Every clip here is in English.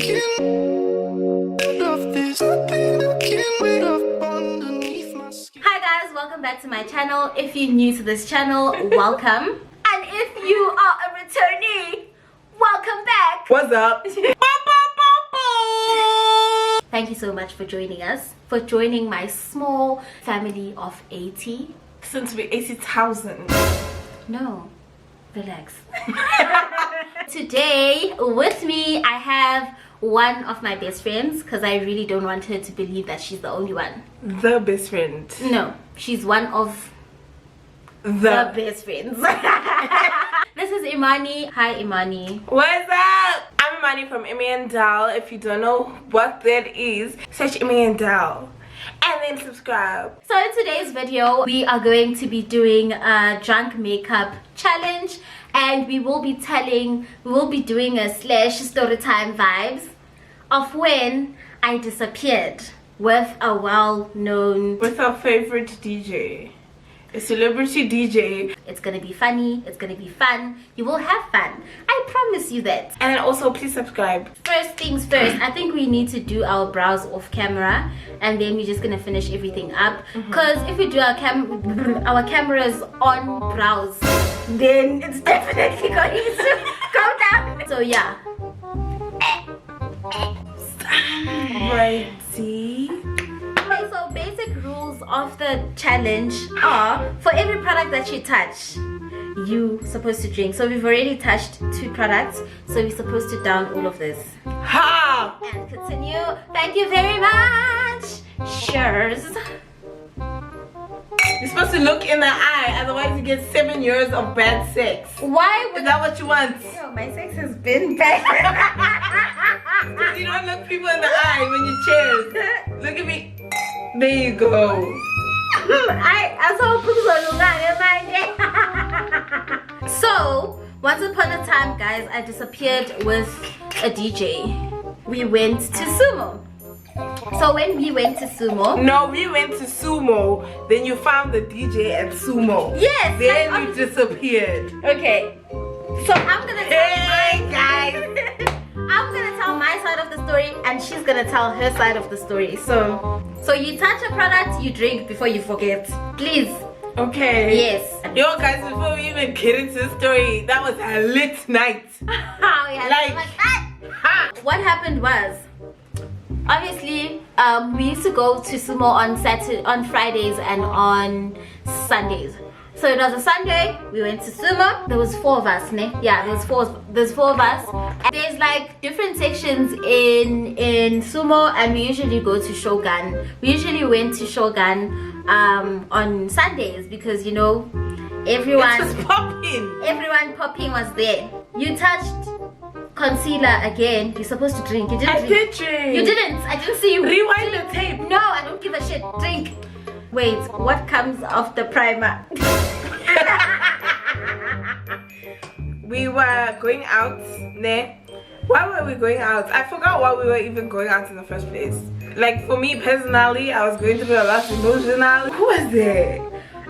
Hi guys, welcome back to my channel. If you're new to this channel, welcome. And if you are a returnee, welcome back. What's up? Thank you so much for joining us, for joining my small family of 80. Since we're 80,000. No, relax. Today with me I have one of my best friends, because I really don't want her to believe that she's the only one. The best friend. No, she's one of the best friends. This is Immani. Hi Immani. What's up? I'm Immani from Immi and Dal. If you don't know what that is, search Immi and Dal and then subscribe. So in today's video we are going to be doing a drunk makeup challenge, and we will be doing a slash story time vibes of when I disappeared with a well-known, with our favorite DJ, a celebrity DJ. It's gonna be funny, it's gonna be fun, you will have fun, I promise you that. And also please subscribe. First things first, I think we need to do our brows off camera, and then we're just gonna finish everything up, because if we do our cameras on brows, then it's definitely going to go down. So yeah. Righty. Okay, so basic rules of the challenge are, for every product that you touch, you're supposed to drink. So we've already touched 2 products, so we're supposed to down all of this. Ha! And continue. Thank you very much. Cheers. You're supposed to look in the eye, otherwise you get 7 years of bad sex. Why would Is that what you want? Yo, my sex has been bad. You don't look people in the eye when you cheers. Look at me. There you go. So once upon a time, guys, I disappeared with a DJ. We went to Sumo. So when we went to Sumo, no, we went to Sumo, then you found the DJ at Sumo. Yes. Then you disappeared. Okay. So I'm gonna tell guys. I'm gonna tell my side of the story, and she's gonna tell her side of the story. So you touch a product, you drink before you forget. Please. Okay. Yes. Yo guys, before we even get into the story, that was a lit night. Oh yeah. Like what happened was, obviously, we used to go to Sumo on Fridays and on Sundays. So it was a Sunday, we went to Sumo. There was 4 of us, ne? Yeah, there's four of us. And there's like different sections in Sumo, and we usually go to Shogun. We usually went to Shogun on Sundays, because you know, everyone popping was there. You touched concealer again. You're supposed to drink. You didn't. I did drink. You didn't. I didn't see you. Rewind the tape. No, I don't give a shit. Drink. Wait, what comes after primer? We were going out, ne? Why were we going out? I forgot why we were even going out in the first place. Like for me personally, I was going through a lot emotionally. Who was there?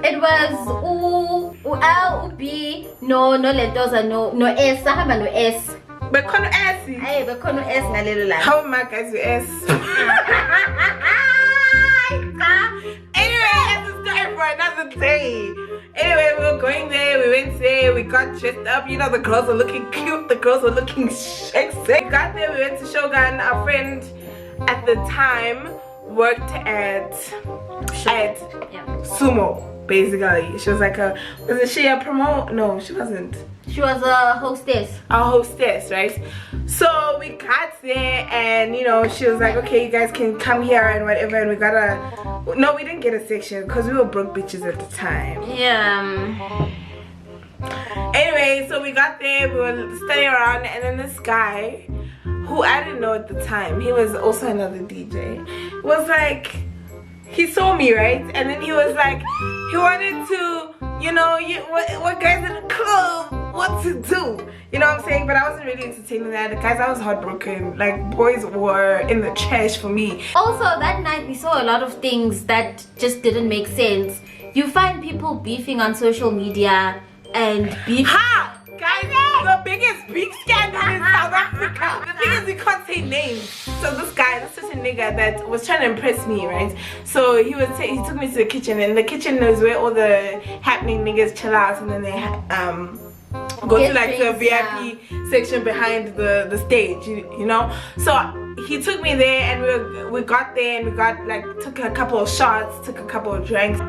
It was L, B, no letters, no S, sahamba no S. Bekono S. Hey, bekono S ngalelo la. How am I guys with S? Anyway, that's a story for another day. Anyway, we were going there, we went there, we got dressed up. You know, the girls were looking cute, the girls were looking sexy. We got there, we went to Shogun. Our friend at the time worked at Sumo. Basically, she was like wasn't she a promote? No, she wasn't. She was a hostess. A hostess, right? So we got there, and you know, she was like, okay, you guys can come here and whatever, and we got no, we didn't get a section because we were broke bitches at the time. Yeah. Anyway, so we got there, we were standing around, and then this guy, who I didn't know at the time, he was also another DJ, was like, he saw me, right? And then he was like, he wanted to, you know, what guys in the club, what to do, you know what I'm saying? But I wasn't really entertaining that. The guys, I was heartbroken. Like, boys were in the trash for me. Also, that night we saw a lot of things that just didn't make sense. You find people beefing on social media and beefing. Ha! Guys, the biggest beef scandal in South Africa. thing is we can't say names. So this certain nigga that was trying to impress me, right? So he took me to the kitchen, and the kitchen is where all the happening niggas chill out, and then they go to like the VIP section behind the stage, you know. So he took me there, and we got there, and we took a couple of shots, took a couple of drinks. So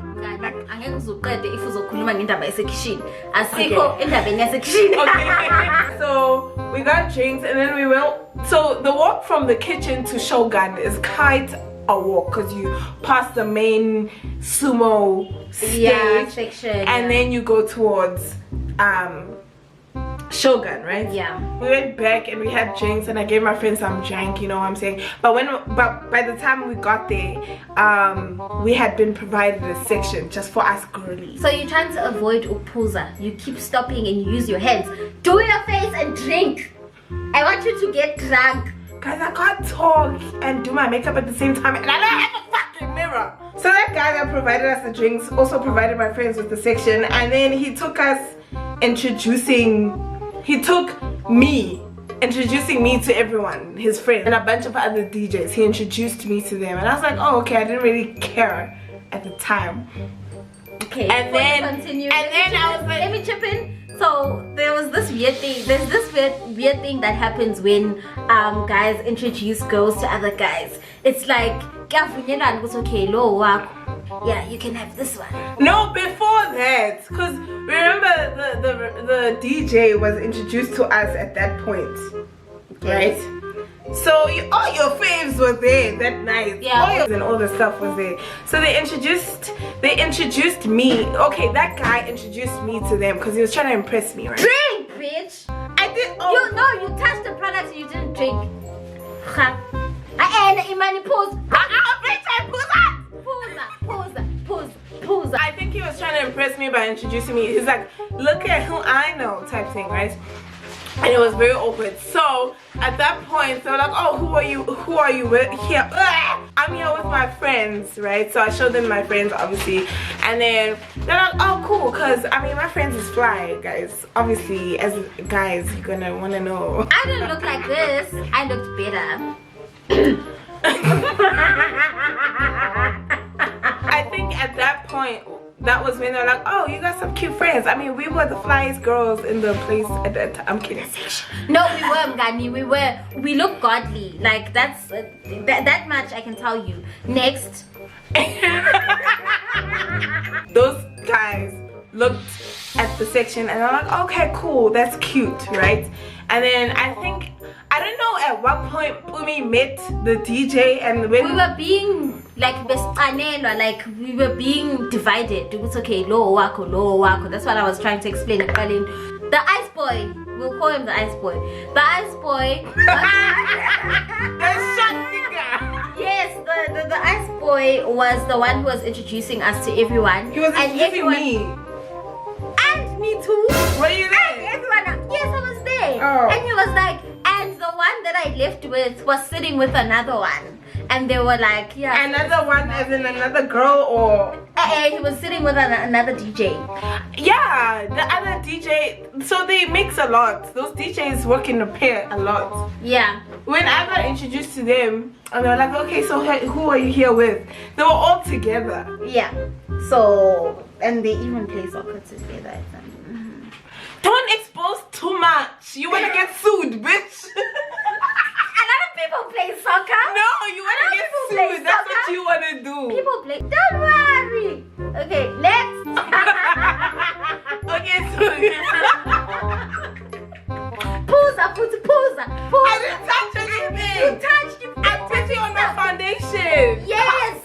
we got drinks, and then we went. So the walk from the kitchen to Shogun is quite a walk, because you pass the main sumo stage, section, and then you go towards Shogun, right? Yeah. We went back and we had drinks, and I gave my friend some drink, you know what I'm saying? But by the time we got there, we had been provided a section just for us girlies. So you're trying to avoid upuza. You keep stopping and you use your hands. Do your face and drink. I want you to get drunk. Guys, I can't talk and do my makeup at the same time, and I don't have a fucking mirror. So that guy that provided us the drinks also provided my friends with the section, and then he took me introducing me to everyone, his friends, and a bunch of other DJs. He introduced me to them, and I was like, oh, okay. I didn't really care at the time. Okay, and then I was like, let me chip in. So there was this weird thing. There's this weird thing that happens when guys introduce girls to other guys. It's like, okay, yeah, you can have this one. No, before that, because remember the DJ was introduced to us at that point, right? So all your faves were there that night. Yeah. And all the stuff was there. So they introduced me. Okay, that guy introduced me to them because he was trying to impress me, right? Drink, bitch. I did. Oh. You touched the product and you didn't drink. And Immani pause. Pause. I think he was trying to impress me by introducing me. He's like, look at who I know, type thing, right? And it was very awkward. So at that point, they were like, oh, who are you with here? I'm here with my friends, right? So I showed them my friends, obviously, and then they're like, oh, cool, because I mean, my friends is fly, guys. Obviously, as guys, you're gonna want to know. I didn't look like this. I looked better. I think at that point, that was when they're like, oh, you got some cute friends. I mean, we were the flyest girls in the place at that time. I'm kidding. No, we were, Mgani. We look godly. Like, that's that much I can tell you. Next. Those guys looked at the section and they're like, okay, cool, that's cute, right? And then I don't know at what point we met the DJ, and when we were being like we were being divided. It was okay, low wako. That's what I was trying to explain. The ice boy, we'll call him the ice boy. The ice boy. Yes, the ice boy was the one who was introducing us to everyone. He was introducing me. And me too. Were you there? And everyone. Yes, I was there. Oh. And he was like, and the one that I left with was sitting with another one. And they were like, yeah. Another one as in another girl, or? He was sitting with another DJ. Yeah, the other DJ. So they mix a lot. Those DJs work in a pair a lot. Yeah. When I got introduced to them, and they were like, okay, so who are you here with? They were all together. Yeah. So, and they even play soccer together. Don't expose too much. You want to get sued, bitch. A lot of people play soccer. No, you want to get sued. That's what you want to do. People play. Don't worry. Okay, let's. Okay, so. Pause. I didn't touch anything. You touched it. I'm touching on my foundation. Yes.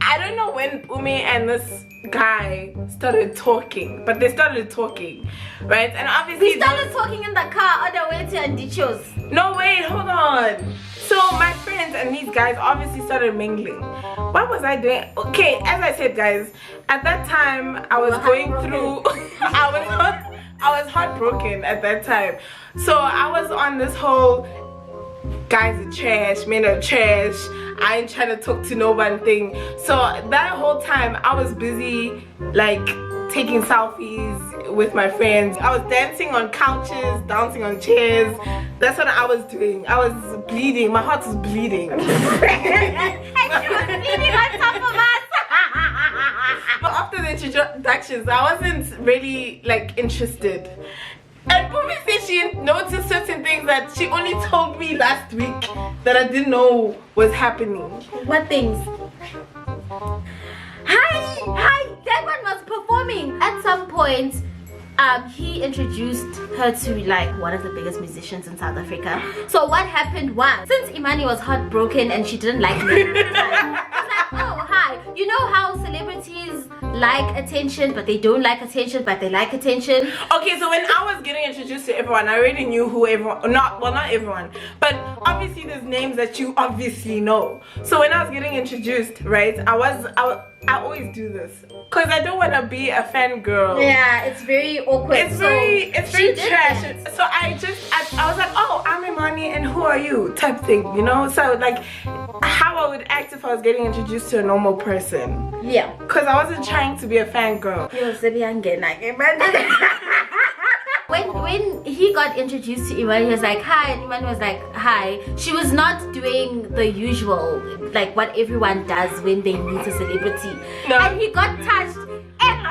I don't know when Immi and this guy started talking, but they started talking, right? And obviously we started talking in the car on the way to Andicho's. No, wait, hold on. So my friends and these guys obviously started mingling. What was I doing? Okay, as I said, guys, at that time I was going through I was heartbroken at that time. So I was on this whole guys are trash, men are trash, I ain't trying to talk to no one thing. So that whole time I was busy like taking selfies with my friends. I was dancing on couches, dancing on chairs. That's what I was doing. I was bleeding. My heart was bleeding. And she was bleeding on top of us. But after the introductions, I wasn't really like interested. And Bumi said she noticed certain things that she only told me last week that I didn't know was happening. What things? Hi, that one was performing. At some point, he introduced her to like one of the biggest musicians in South Africa. So what happened was, since Immani was heartbroken and she didn't like me, I was like, oh hi, you know how celebrities like attention but they don't like attention but they like attention? Okay, so when I was getting introduced to everyone, I already knew who everyone, not everyone, but obviously there's names that you obviously know. So when I was getting introduced, right, I always do this because I don't want to be a fangirl. Yeah, it's very awkward. It's very trash. So I was like, oh, I'm Immani and who are you type thing, you know? So like how I would act if I was getting introduced to a normal person. Yeah. Because I wasn't trying to be a fangirl. When he got introduced to Immani, he was like, hi, and Immani was like, hi. She was not doing the usual, like what everyone does when they meet a celebrity. No. And he got touched. I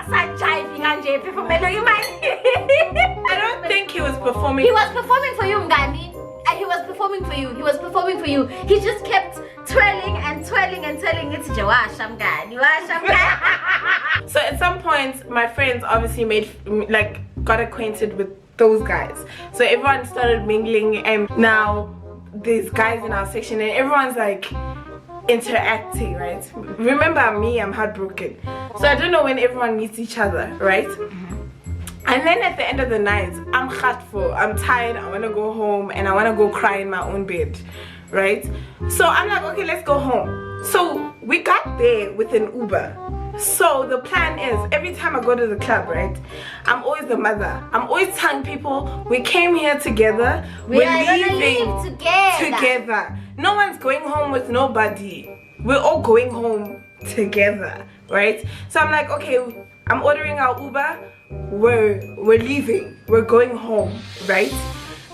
don't think he was performing. He was performing for you, Mngani. He was performing for you. He was performing for you. He just kept twirling and twirling and twirling. It's Jawasham guy. So at some point, my friends obviously got acquainted with those guys. So everyone started mingling, and now there's guys in our section, and everyone's like interacting, right? Remember me, I'm heartbroken. So I don't know when everyone meets each other, right? And then at the end of the night, I'm heartful, I'm tired, I want to go home and I want to go cry in my own bed, right? So I'm like, okay, let's go home. So we got there with an Uber. So the plan is, every time I go to the club, right, I'm always the mother. I'm always telling people, we came here together, we're leaving together. No one's going home with nobody. We're all going home together, right? So I'm like, okay, I'm ordering our Uber, we're leaving, we're going home, right?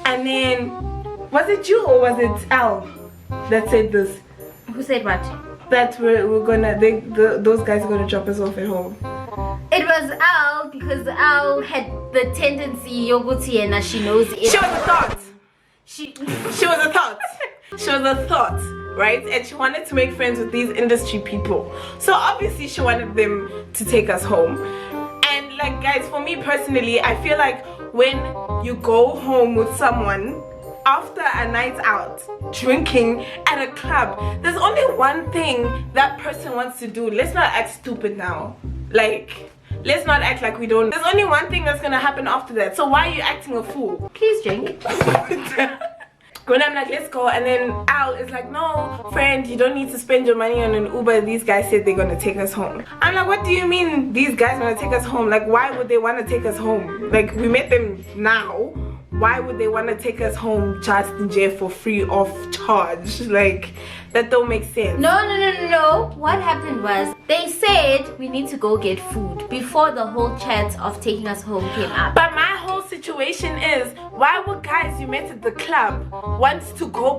And then, was it you or was it Al that said this? Who said what? That we're gonna, those guys are gonna drop us off at home. It was Al, because Al had the tendency, Yoguti, and she knows it. She was a thought. She was a thought. She was a thought, right? And she wanted to make friends with these industry people. So obviously she wanted them to take us home. And like guys, for me personally, I feel like when you go home with someone after a night out drinking at a club, there's only one thing that person wants to do. Let's not act stupid now. Like, let's not act like we don't. There's only one thing that's gonna happen after that. So why are you acting a fool? Please drink. When I'm like, let's go, and then Al is like, no, friend, you don't need to spend your money on an Uber. These guys said they're gonna take us home. I'm like, what do you mean these guys wanna take us home? Like, why would they wanna take us home? Like, we met them now. Why would they wanna take us home just in jail for free of charge? Like, that don't make sense. No. What happened was, they said we need to go get food before the whole chat of taking us home came up. But my whole situation is, why would guys you met at the club want to go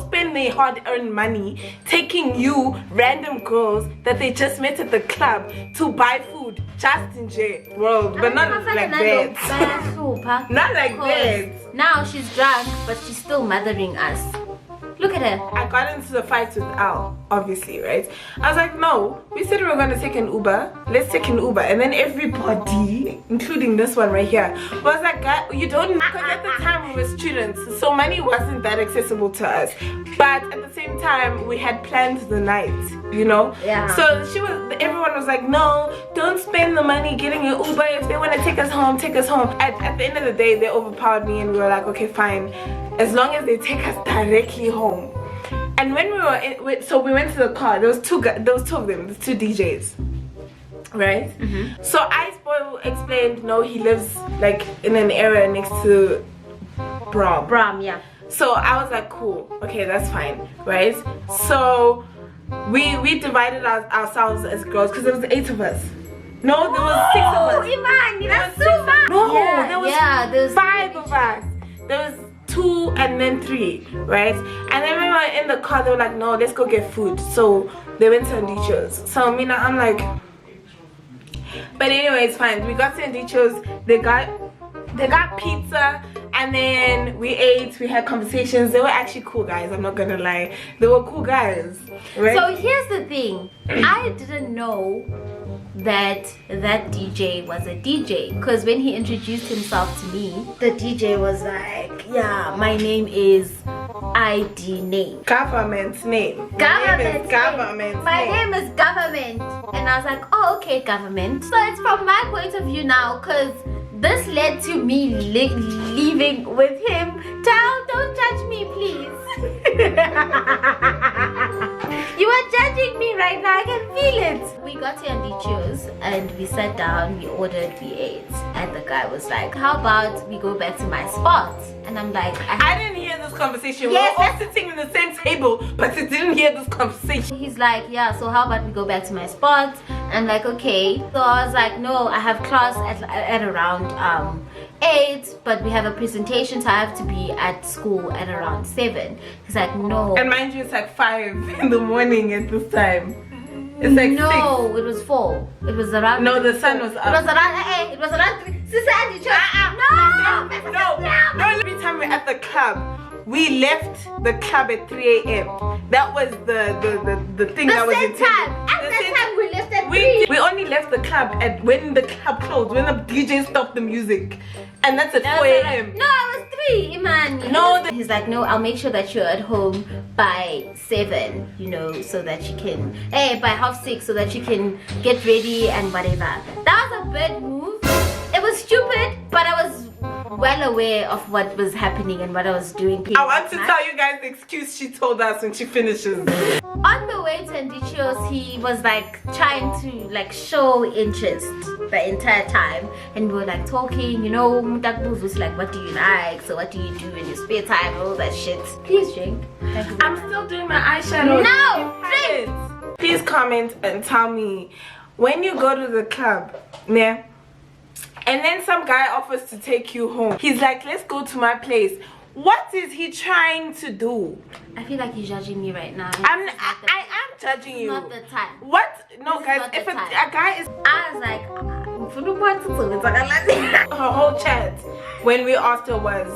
spend their hard-earned money taking you, random girls that they just met at the club, to buy food just in jail? Well, but not like that. Not like that. Now she's drunk, but she's still mothering us. Look at her. I got into the fight with Al, obviously, right? I was like, no, we said we were gonna take an Uber. Let's take an Uber. And then everybody, including this one right here, was like, God, you don't, because at the time we were students, so money wasn't that accessible to us. But at the same time, we had planned the night, you know? Yeah. So everyone was like, no, don't spend the money getting an Uber. If they want to take us home, take us home. At the end of the day, they overpowered me and we were like, okay, fine. As long as they take us directly home. And when we were so we went to the car. There was two of them, the two DJs, right? So I explained, no, he lives like in an area next to Bram, yeah. So I was like, cool, okay, that's fine, right? So we divided ourselves as girls, because there was 8 of us, No, there was 6 of us. Immani, that's There so was much. No, Yeah, there was yeah, there's 5 of us. There was 2 and then 3, right? And then when we were in the car, they were like, no, let's go get food. So they went to Andicho's. So Mina, I'm like, but anyway, it's fine. We got to Andicho's. They got pizza, and then we ate. We had conversations. They were actually cool guys. I'm not gonna lie. They were cool guys, right? So here's the thing. I didn't know that DJ was a DJ, because when he introduced himself to me, the DJ was like, yeah, my name is ID name. Government name. Government. Government. My name is government. And I was like, oh, okay, government. So it's from my point of view now, because this led to me leaving with him. Don't judge me, please. You are judging me right now. I can feel it. We got to Andicho's and we sat down, we ordered, we ate. And the guy was like, how about we go back to my spot? And I'm like, I didn't hear this conversation. Yes, We were all sitting in the same table, but I didn't hear this conversation. he's like, yeah, so how about we go back to my spot? I'm like, okay. So I was like, no, I have class at around 8, but we have a presentation, so I have to be at school at around 7. He's like, no. And mind you, it's like 5 in the morning at this time. It's like 6. No, it was 4. It was around. No, the sun was up. It was around. It was around 3. Sister Andy, No. Every time we're at the club, we left the club at 3 a.m. That was the thing that was intended. At that time, we left at 3. We only left the club at when the club closed, when the DJ stopped the music, and that's at 4 a.m. No, it was 3, Immani. No, he's like, no, I'll make sure that you're at home by 7, you know, so that you can, by 5:30, so that you can get ready and whatever. That was a bad move. It was stupid, but I was well aware of what was happening and what I was doing. I want to tell you guys the excuse she told us when she finishes. On the way to Andicho's, he was like trying to like show interest the entire time, and we were like talking, you know, Mutakbuz was like, what do you like, so what do you do in your spare time, all that shit. Please drink. I'm still doing my eyeshadow. No, drink. Please comment and tell me, when you go to the club, yeah, and then some guy offers to take you home, he's like, let's go to my place. What is he trying to do? I feel like you're judging me right now. I am judging you. Not the time. What? No, This is guys, not if the a time. guy is... I was like, Her whole chat, when we asked her was,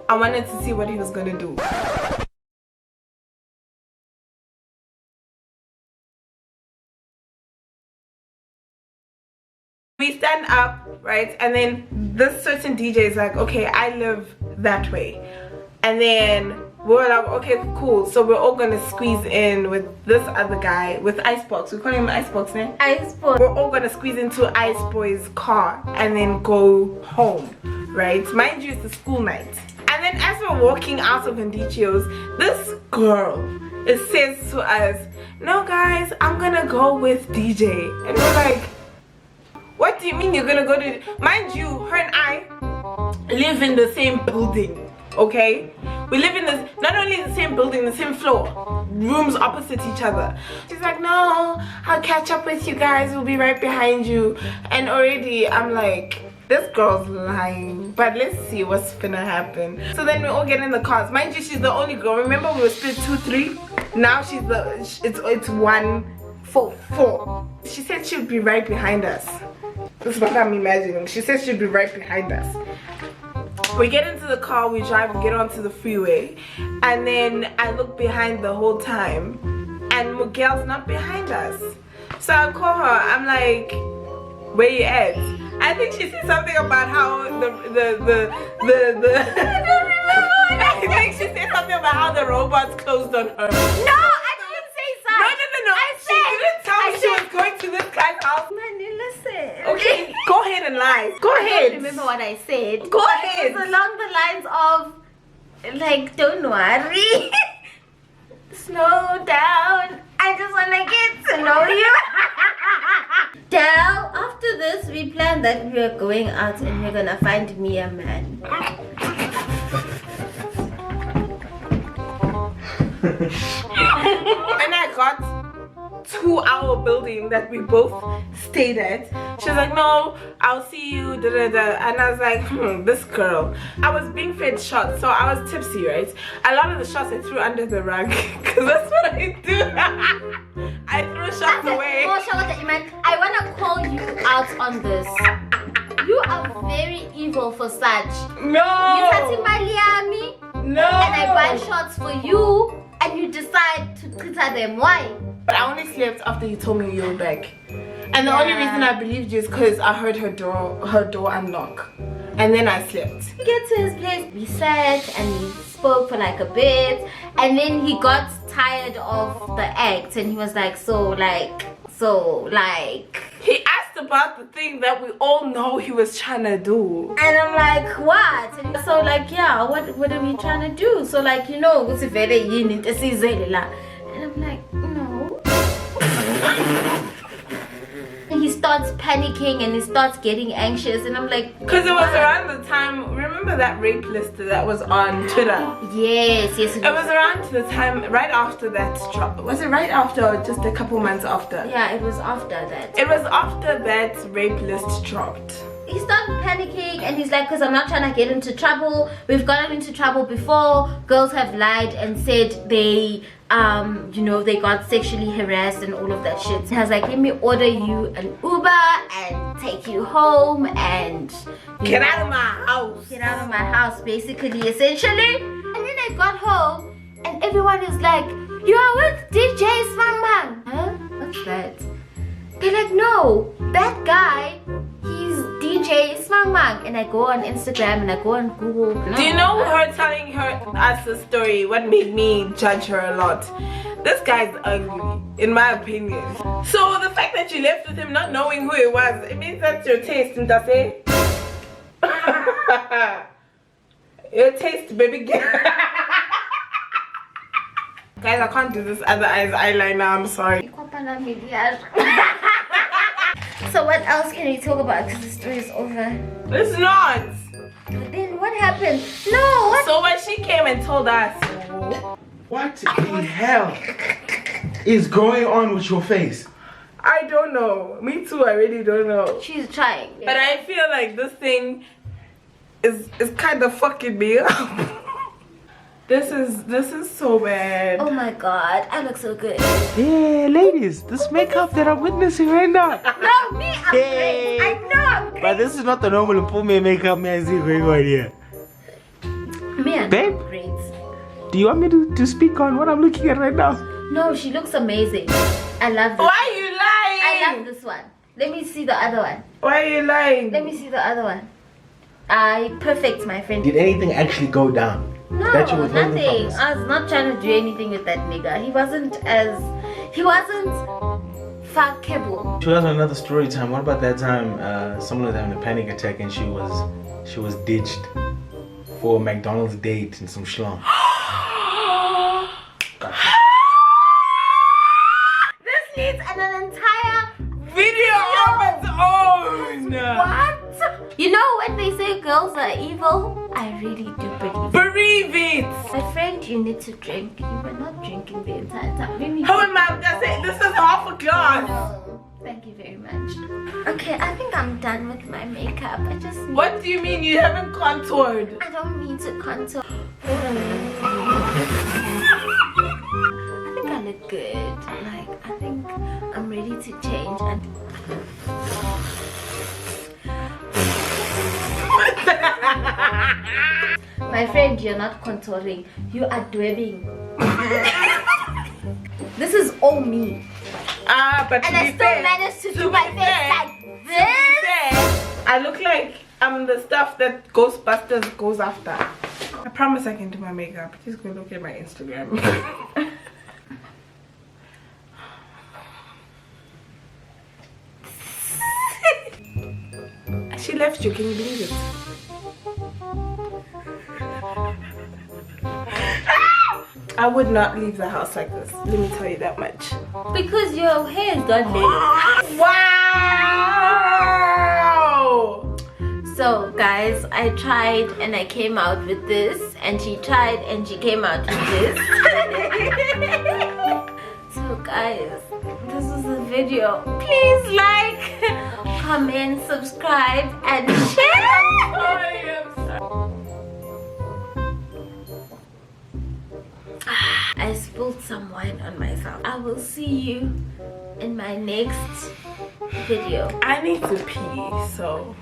I wanted to see what he was going to do. We stand up, right, and then this certain DJ is like, okay, I live that way, and then we're like, okay, cool, so we're all gonna squeeze in with this other guy with Icebox. We call him Icebox, eh? Icebox. We're all gonna squeeze into Iceboy's car and then go home, right? Mind you, it's a school night. And then as we're walking out of Andicho's, this girl, it says to us, no guys, I'm gonna go with DJ. And we're like, what do you mean you're gonna go to... Mind you, her and I live in the same building, okay? We live in this, not only the same building, the same floor, rooms opposite each other. She's like, no, I'll catch up with you guys, we'll be right behind you. And already I'm like, this girl's lying, but let's see what's gonna happen. So then we all get in the cars. Mind you, she's the only girl. Remember we were split 2-3? Now she's it's 1-4. She said she'd be right behind us. This is what I'm imagining. She said she'd be right behind us. We get into the car, we drive, we get onto the freeway, and then I look behind the whole time, and Miguel's not behind us. So I call her. I'm like, where you at? I think she said something about how I think she said something about how the robots closed on her. No, I didn't say so. No. She didn't tell me she was going to this guy's house. Manny, listen. Okay, go ahead and lie. Go I ahead. don't remember what I said. Go ahead. It's along the lines of, like, don't worry. Slow down. I just want to get to know you. Now, after this, we planned that we are going out and we're gonna find me a man. When I got to our building that we both stayed at. She was like, no, I'll see you, da da da. And I was like, this girl. I was being fed shots, so I was tipsy, right? A lot of the shots I threw under the rug because that's what I do. I threw shots away. I want to call you out on this. You are very evil for such. No. No. And I buy shots for you and you decide to glitter them. Why? But I only slept after you told me you were back. And the only reason I believed you is because I heard her door unlock. And then I slept. We get to his place, we sat and we spoke for like a bit. And then he got tired of the act and he was like, he asked about the thing that we all know he was trying to do. And I'm like, what? And so like, yeah, what are we trying to do? So like, you know, and I'm like, no. And he starts panicking and he starts getting anxious and I'm like, because it was around the time, remember that rape list that was on Twitter? Yes. It was around the time, right after that drop. Was it right after or just a couple months after? Yeah, it was after that. It was after that rape list dropped. He started panicking and he's like, because I'm not trying to get into trouble. We've gotten into trouble before. Girls have lied and said they you know, they got sexually harassed and all of that shit. And I was like, let me order you an Uber and take you home and get out of my house. Get out of my house, basically, essentially. And then I got home and everyone is like, you are with DJ Swangman. Huh? What's that? They're like, no, that guy, he's DJ Swangman. And I go on Instagram and I go on Google. Do you know her telling us the story? What made me judge her a lot? This guy's ugly, in my opinion. So the fact that you left with him not knowing who it was, it means that's your taste, Ndase. Your taste, baby girl. Guys, I can't do this other eyes eyeliner, I'm sorry. So what else can we talk about? Because the story is over. It's not. But then what happened? No, what? So when she came and told us. What the hell is going on with your face? I don't know. Me too, I really don't know. She's trying. But I feel like this thing is kind of fucking me up. This is so bad. Oh my god, I look so good. Yeah, ladies, this makeup that I'm witnessing right now. No, me, I'm great. I know I'm great. But this is not the normal Immi makeup man see going on here. Me, I'm Babe? great. Do you want me to speak on what I'm looking at right now? No, she looks amazing. I love this. Why are you lying? I love this one. Let me see the other one. Why are you lying? Let me see the other one. Perfect, my friend. Did anything actually go down? No, That you were holding nothing. from us? I was not trying to do anything with that nigga. He wasn't fuckable. She was on another story time. What about that time someone was having a panic attack and she was ditched for a McDonald's date in some schlong? This needs an entire Video of its own. What? You know when they say girls are evil? I really do believe. Believe it. My friend, you need to drink. You were not drinking the entire time. Let me How am I? That's it. This is half a glass. No, thank you very much. Okay, I think I'm done with my makeup. I just need... What do you mean you haven't contoured? I don't need to contour. I think I look good. Like, I think I'm ready to change and... My friend, you're not contouring. You are dwebbing. This is all me. But And I still managed to do my face like this. I look like I'm the stuff that Ghostbusters goes after. I promise I can do my makeup. Just go look at my Instagram. She left you, can you believe it? I would not leave the house like this. Let me tell you that much. Because your hair is done later. Wow! So guys, I tried and I came out with this, and she tried and she came out with this. So guys, video, please like, comment, subscribe, and share. I spilled some wine on myself. I will see you in my next video. I need to pee, so